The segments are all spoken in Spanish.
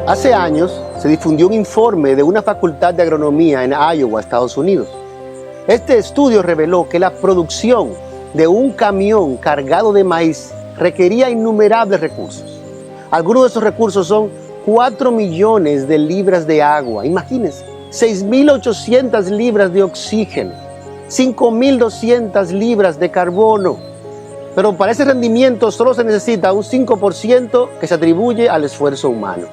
Hace años se difundió un informe de una facultad de agronomía en Iowa, Estados Unidos. Este estudio reveló que la producción de un camión cargado de maíz requería innumerables recursos. Algunos de esos recursos son 4 millones de libras de agua, imagínense, 6.800 libras de oxígeno, 5.200 libras de carbono. Pero para ese rendimiento solo se necesita un 5% que se atribuye al esfuerzo humano.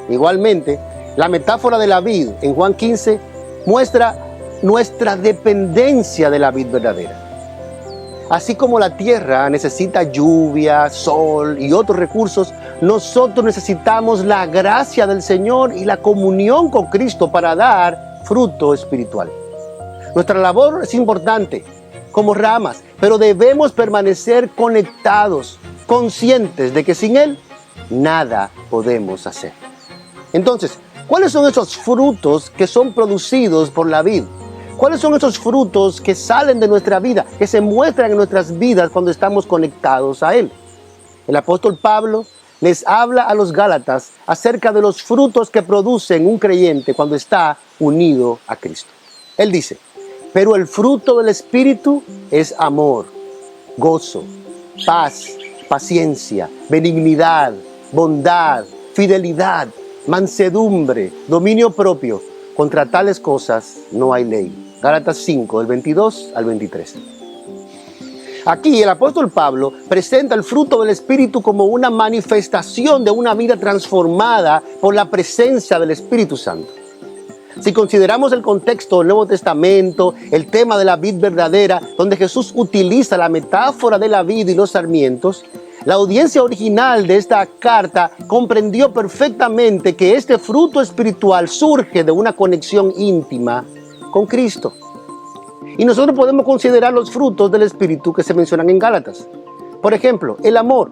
Igualmente, la metáfora de la vid en Juan 15 muestra nuestra dependencia de la vid verdadera. Así como la tierra necesita lluvia, sol y otros recursos, nosotros necesitamos la gracia del Señor y la comunión con Cristo para dar fruto espiritual. Nuestra labor es importante, como ramas, pero debemos permanecer conectados, conscientes de que sin Él nada podemos hacer. Entonces, ¿cuáles son esos frutos que son producidos por la vid? ¿Cuáles son esos frutos que salen de nuestra vida, que se muestran en nuestras vidas cuando estamos conectados a Él? El apóstol Pablo les habla a los Gálatas acerca de los frutos que producen un creyente cuando está unido a Cristo. Él dice: pero el fruto del Espíritu es amor, gozo, paz, paciencia, benignidad, bondad, fidelidad, mansedumbre, dominio propio. Contra tales cosas no hay ley. Gálatas 5, del 22 al 23. Aquí el apóstol Pablo presenta el fruto del Espíritu como una manifestación de una vida transformada por la presencia del Espíritu Santo. Si consideramos el contexto del Nuevo Testamento, el tema de la vid verdadera, donde Jesús utiliza la metáfora de la vid y los sarmientos, la audiencia original de esta carta comprendió perfectamente que este fruto espiritual surge de una conexión íntima con Cristo. Y nosotros podemos considerar los frutos del Espíritu que se mencionan en Gálatas. Por ejemplo, el amor.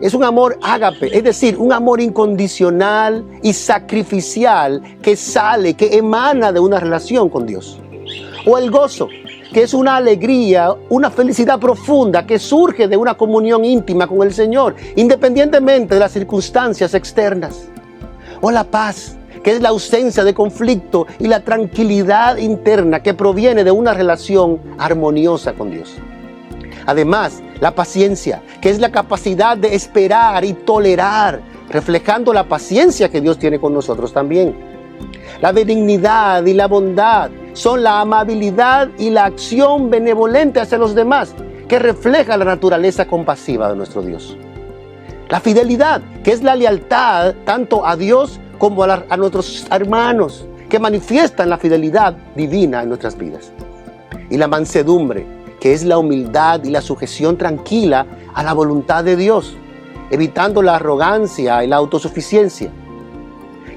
Es un amor ágape, es decir, un amor incondicional y sacrificial que emana de una relación con Dios. O el gozo, que es una alegría, una felicidad profunda que surge de una comunión íntima con el Señor, independientemente de las circunstancias externas. O la paz, que es la ausencia de conflicto y la tranquilidad interna que proviene de una relación armoniosa con Dios. Además, la paciencia, que es la capacidad de esperar y tolerar, reflejando la paciencia que Dios tiene con nosotros también. La benignidad y la bondad son la amabilidad y la acción benevolente hacia los demás, que refleja la naturaleza compasiva de nuestro Dios. La fidelidad, que es la lealtad tanto a Dios como a nuestros hermanos, que manifiestan la fidelidad divina en nuestras vidas. Y la mansedumbre, que es la humildad y la sujeción tranquila a la voluntad de Dios, evitando la arrogancia y la autosuficiencia.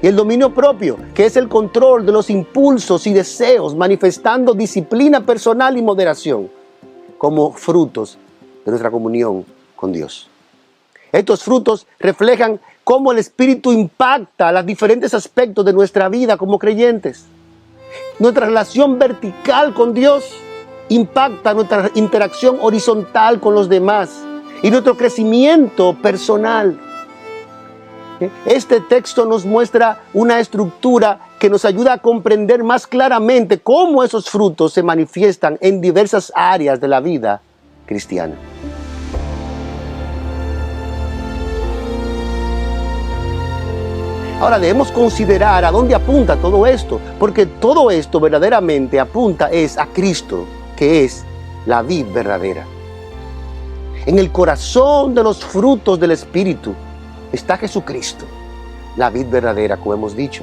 Y el dominio propio, que es el control de los impulsos y deseos, manifestando disciplina personal y moderación, como frutos de nuestra comunión con Dios. Estos frutos reflejan cómo el Espíritu impacta los diferentes aspectos de nuestra vida como creyentes. Nuestra relación vertical con Dios impacta nuestra interacción horizontal con los demás y nuestro crecimiento personal. Este texto nos muestra una estructura que nos ayuda a comprender más claramente cómo esos frutos se manifiestan en diversas áreas de la vida cristiana. Ahora debemos considerar a dónde apunta todo esto, porque todo esto verdaderamente apunta a Cristo, que es la vid verdadera. En el corazón de los frutos del Espíritu está Jesucristo, la vid verdadera, como hemos dicho.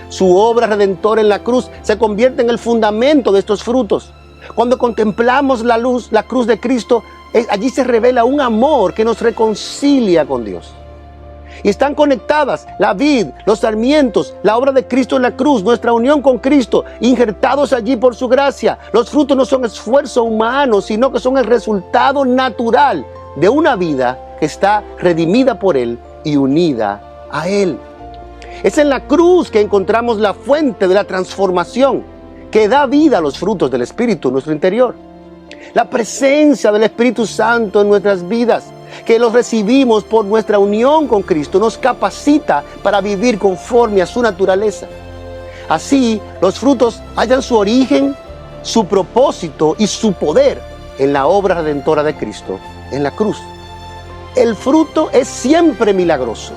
Su obra redentora en la cruz se convierte en el fundamento de estos frutos. Cuando contemplamos la cruz de Cristo, allí se revela un amor que nos reconcilia con Dios. Y están conectadas la vid, los sarmientos, la obra de Cristo en la cruz, nuestra unión con Cristo, injertados allí por su gracia. Los frutos no son esfuerzo humano, sino que son el resultado natural de una vida que está redimida por Él y unida a Él. Es en la cruz que encontramos la fuente de la transformación que da vida a los frutos del Espíritu en nuestro interior. La presencia del Espíritu Santo en nuestras vidas, que los recibimos por nuestra unión con Cristo, nos capacita para vivir conforme a su naturaleza. Así, los frutos hallan su origen, su propósito y su poder en la obra redentora de Cristo en la cruz. El fruto es siempre milagroso,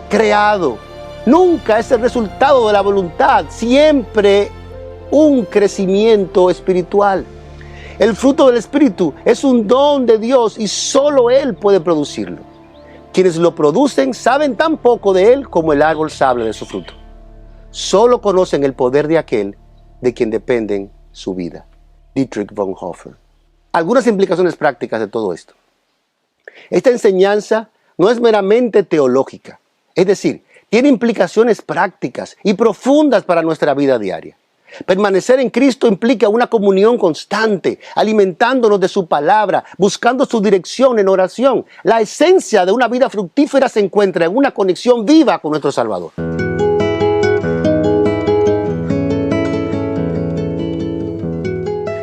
creado. Nunca es el resultado de la voluntad, siempre un crecimiento espiritual. El fruto del Espíritu es un don de Dios y solo Él puede producirlo. Quienes lo producen saben tan poco de Él como el árbol sabe de su fruto. Solo conocen el poder de aquel de quien dependen su vida. Dietrich Bonhoeffer. Algunas implicaciones prácticas de todo esto. Esta enseñanza no es meramente teológica, es decir, tiene implicaciones prácticas y profundas para nuestra vida diaria. Permanecer en Cristo implica una comunión constante, alimentándonos de su palabra, buscando su dirección en oración. La esencia de una vida fructífera se encuentra en una conexión viva con nuestro Salvador.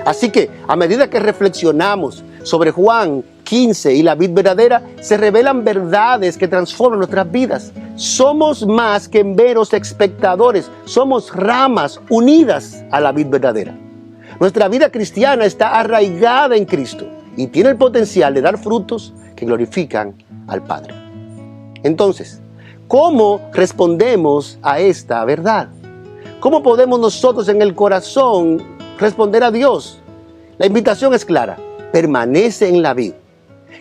Así que, a medida que reflexionamos sobre Juan 15 y la vid verdadera, se revelan verdades que transforman nuestras vidas. Somos más que meros espectadores, somos ramas unidas a la vid verdadera. Nuestra vida cristiana está arraigada en Cristo y tiene el potencial de dar frutos que glorifican al Padre. Entonces, ¿cómo respondemos a esta verdad? ¿Cómo podemos nosotros en el corazón responder a Dios? La invitación es clara: permanece en la vid.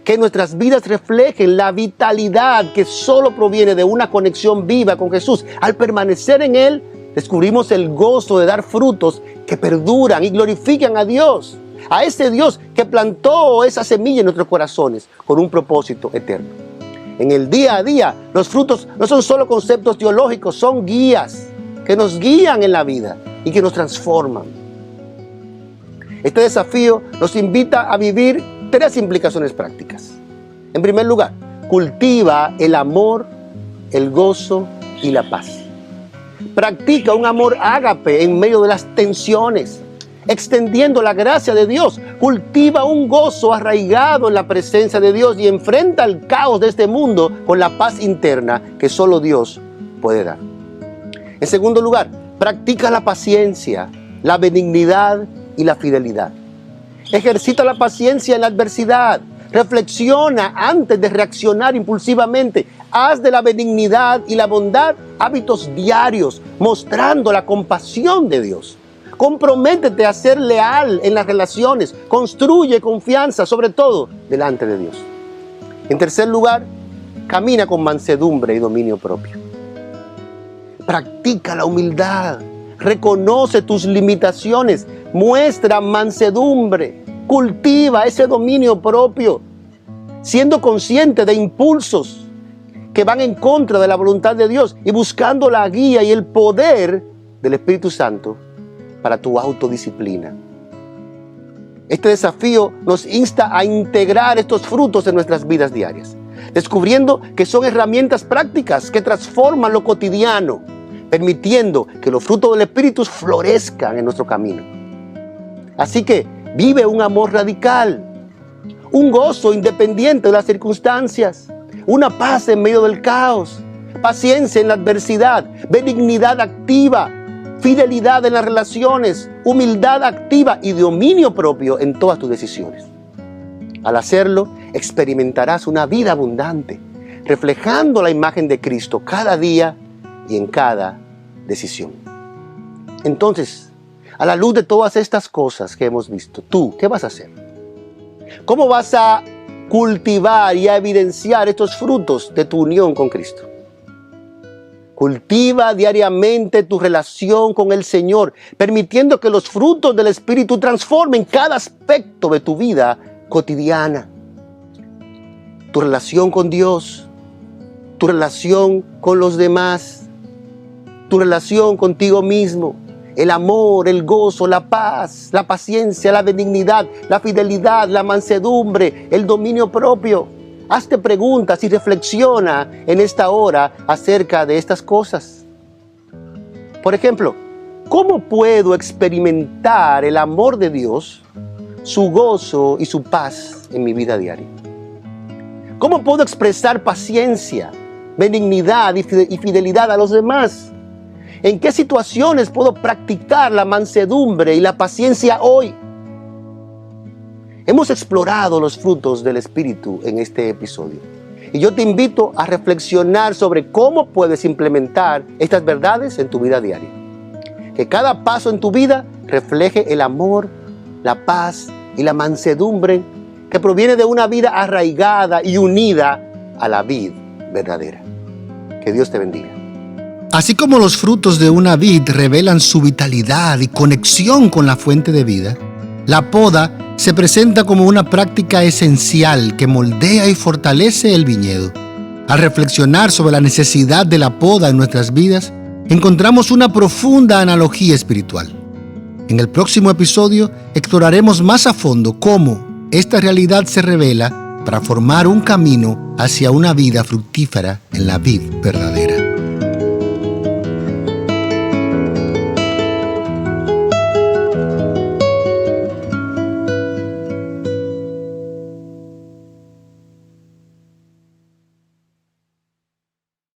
Que nuestras vidas reflejen la vitalidad que solo proviene de una conexión viva con Jesús. Al permanecer en Él, descubrimos el gozo de dar frutos que perduran y glorifican a Dios. A ese Dios que plantó esa semilla en nuestros corazones con un propósito eterno. En el día a día, los frutos no son solo conceptos teológicos, son guías que nos guían en la vida y que nos transforman. Este desafío nos invita a vivir tres implicaciones prácticas. En primer lugar, cultiva el amor, el gozo y la paz. Practica un amor ágape en medio de las tensiones, extendiendo la gracia de Dios. Cultiva un gozo arraigado en la presencia de Dios y enfrenta el caos de este mundo con la paz interna que solo Dios puede dar. En segundo lugar, practica la paciencia, la benignidad y la fidelidad. Ejercita la paciencia en la adversidad. Reflexiona antes de reaccionar impulsivamente. Haz de la benignidad y la bondad hábitos diarios, mostrando la compasión de Dios. Comprométete a ser leal en las relaciones. Construye confianza, sobre todo delante de Dios. En tercer lugar, camina con mansedumbre y dominio propio. Practica la humildad. Reconoce tus limitaciones. Muestra mansedumbre. Cultiva ese dominio propio, siendo consciente de impulsos que van en contra de la voluntad de Dios y buscando la guía y el poder del Espíritu Santo para tu autodisciplina. Este desafío nos insta a integrar estos frutos en nuestras vidas diarias, descubriendo que son herramientas prácticas que transforman lo cotidiano, permitiendo que los frutos del Espíritu florezcan en nuestro camino. Así que vive un amor radical, un gozo independiente de las circunstancias, una paz en medio del caos, paciencia en la adversidad, benignidad activa, fidelidad en las relaciones, humildad activa y dominio propio en todas tus decisiones. Al hacerlo, experimentarás una vida abundante, reflejando la imagen de Cristo cada día y en cada decisión. Entonces, a la luz de todas estas cosas que hemos visto, ¿tú qué vas a hacer? ¿Cómo vas a cultivar y a evidenciar estos frutos de tu unión con Cristo? Cultiva diariamente tu relación con el Señor, permitiendo que los frutos del Espíritu transformen cada aspecto de tu vida cotidiana. Tu relación con Dios, tu relación con los demás, tu relación contigo mismo. El amor, el gozo, la paz, la paciencia, la benignidad, la fidelidad, la mansedumbre, el dominio propio. Hazte preguntas y reflexiona en esta hora acerca de estas cosas. Por ejemplo, ¿cómo puedo experimentar el amor de Dios, su gozo y su paz en mi vida diaria? ¿Cómo puedo expresar paciencia, benignidad y fidelidad a los demás? ¿En qué situaciones puedo practicar la mansedumbre y la paciencia hoy? Hemos explorado los frutos del Espíritu en este episodio. Y yo te invito a reflexionar sobre cómo puedes implementar estas verdades en tu vida diaria. Que cada paso en tu vida refleje el amor, la paz y la mansedumbre que proviene de una vida arraigada y unida a la vid verdadera. Que Dios te bendiga. Así como los frutos de una vid revelan su vitalidad y conexión con la fuente de vida, la poda se presenta como una práctica esencial que moldea y fortalece el viñedo. Al reflexionar sobre la necesidad de la poda en nuestras vidas, encontramos una profunda analogía espiritual. En el próximo episodio exploraremos más a fondo cómo esta realidad se revela para formar un camino hacia una vida fructífera en la vid verdadera.